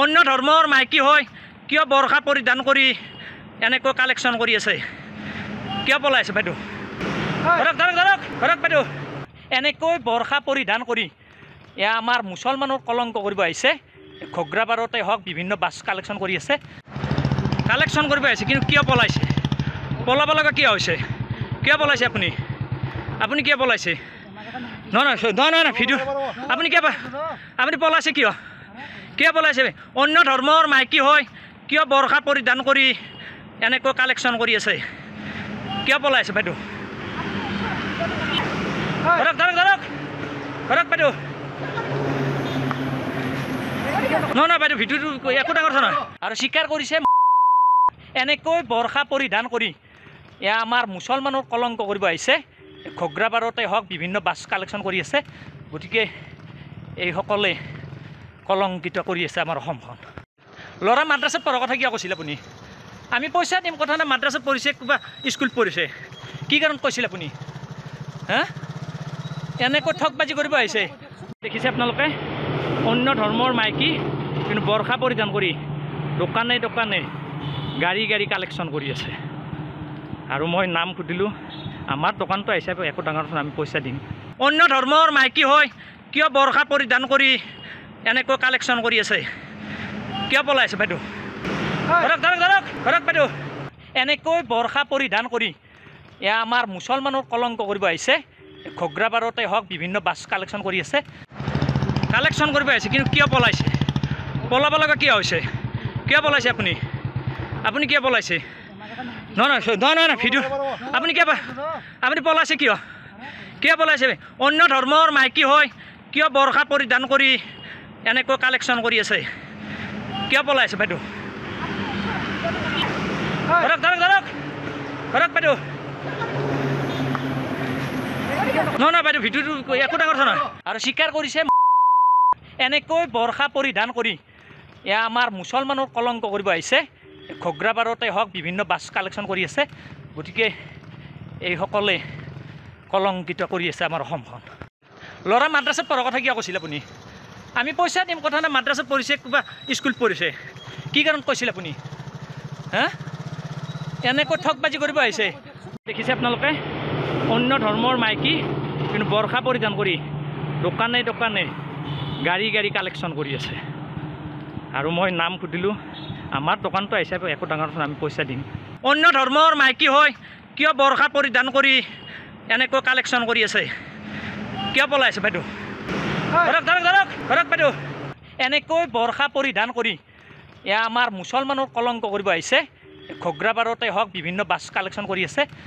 অন্য ধৰ্মৰ মাইকী হৈ কিয় বৰষা পৰিধান কৰি এনেকৈ কালেকশ্যন কৰি আছে? কিয় পলাই আছে বাইদেউ? ধৰক ধৰক ধৰক ধৰক বাইদেউ, এনেকৈ বৰষা পৰিধান কৰি এয়া আমাৰ মুছলমানৰ কলংক কৰিব আহিছে। ঘগ্ৰাপাৰতে হওক বিভিন্ন বাছ কালেকশ্যন কৰি আছে, কালেকশ্যন কৰিব আহিছে, কিন্তু কিয় পলাইছে? পলাব লগা কিয় হৈছে? কিয় পলাইছে আপুনি? আপুনি কিয় পলাইছে? নহয় নহয় নহয় নহয় ভিডিঅ' আপুনি কিয় আপুনি পলাইছে কিয়? কিয় পলাইছে? অন্য ধৰ্মৰ মাইকী হৈ কিয় বৰষা পৰিধান কৰি এনেকৈ কালেকশ্যন কৰি আছে? কিয় পলাইছে বাইদেউ? ধৰক ধৰক ধৰক ধৰক বাইদেউ, নহয় নহয় বাইদেউ ভিডিঅ'টো একো ডাঙৰ কথা নহয়। আৰু স্বীকাৰ কৰিছে এনেকৈ বৰষা পৰিধান কৰি এয়া আমাৰ মুছলমানৰ কলংক কৰিব আহিছে। ঘগ্ৰাপাৰতে হওক বিভিন্ন বাছ কালেকশ্যন কৰি আছে, গতিকে এইসকলে কলংকিত কৰি আছে আমাৰ অসমখন। ল'ৰা মাদ্ৰাছাত পঢ়াৰ কথা কিয় কৈছিল আপুনি? আমি পইচা দিম কথা নাই, মাদ্ৰাছাত পঢ়িছে কিবা স্কুলত পঢ়িছে, কি কাৰণত কৈছিল আপুনি? হা এনেকৈ ঠগবাজি কৰিব আহিছে। দেখিছে আপোনালোকে অন্য ধৰ্মৰ মাইকী কিন্তু বৰষা পৰিধান কৰি দোকানে দোকানে গাড়ী গাড়ী কালেকশ্যন কৰি আছে। আৰু মই নাম সুধিলোঁ, আমাৰ দোকানটো আহিছে, একো ডাঙৰ কথা, আমি পইচা দিম। অন্য ধৰ্মৰ মাইকী হৈ কিয় বৰষা পৰিধান কৰি এনেকৈ কালেকশ্যন কৰি আছে? কিয় পলাই আছে বাইদেউ? ধৰক ধৰক ধৰক ধৰক বাইদেউ, এনেকৈ বৰষা পৰিধান কৰি এয়া আমাৰ মুছলমানৰ কলংক কৰিব আহিছে। ঘগ্ৰাপাৰতে হওক বিভিন্ন বাছ কালেকশ্যন কৰি আছে, কালেকশ্যন কৰিব আহিছে, কিন্তু কিয় পলাইছে? পলাব লগা কিয় হৈছে? কিয় পলাইছে আপুনি? আপুনি কিয় পলাইছে? নহয় নহয় নহয় নহয় ভিডিঅ' আপুনি কিয় আপুনি পলাইছে কিয়? কিয় পলাইছে? অন্য ধৰ্মৰ মাইকী হৈ কিয় বৰষা পৰিধান কৰি এনেকৈ কালেকশ্যন কৰি আছে? কিয় পলাইছে বাইদেউ? ধৰক ধৰক ধৰক ধৰক বাইদেউ, নহয় নহয় বাইদেউ ভিডিঅ'টো একো ডাঙৰ কথা নহয়। আৰু স্বীকাৰ কৰিছে এনেকৈ বৰষা পৰিধান কৰি এয়া আমাৰ মুছলমানৰ কলংক কৰিব আহিছে। ঘগ্ৰাপাৰতে হওক বিভিন্ন বাছ কালেকশ্যন কৰি আছে, গতিকে এইসকলে কলংকিত কৰি আছে আমাৰ অসমখন। ল'ৰা মাদ্ৰাছাত পঢ়াৰ কথা কিয় কৈছিল আপুনি? আমি পইচা দিম কথা নাই, মাদ্ৰাছাত পঢ়িছে কিবা স্কুলত পঢ়িছে, কি কাৰণত কৈছিল আপুনি? হা এনেকৈ ঠগবাজি কৰিব আহিছে। দেখিছে আপোনালোকে অন্য ধৰ্মৰ মাইকী কিন্তু বৰষা পৰিধান কৰি দোকানে দোকানে গাড়ী গাড়ী কালেকশ্যন কৰি আছে। আৰু মই নাম সুধিলোঁ, আমাৰ দোকানটো আহিছে, একো ডাঙৰ কথা, আমি পইচা দিম। অন্য ধৰ্মৰ মাইকী হৈ কিয় বৰষা পৰিধান কৰি এনেকৈ কালেকশ্যন কৰি আছে? কিয় পলাই আছে বাইদেউ? ধৰক ধৰক ধৰক ধৰক বাইদেউ, এনেকৈ বৰষা পৰিধান কৰি এয়া আমাৰ মুছলমানৰ কলংক কৰিব আহিছে। ঘগ্ৰাপাৰতে হওক বিভিন্ন বাছ কালেকশ্যন কৰি আছে।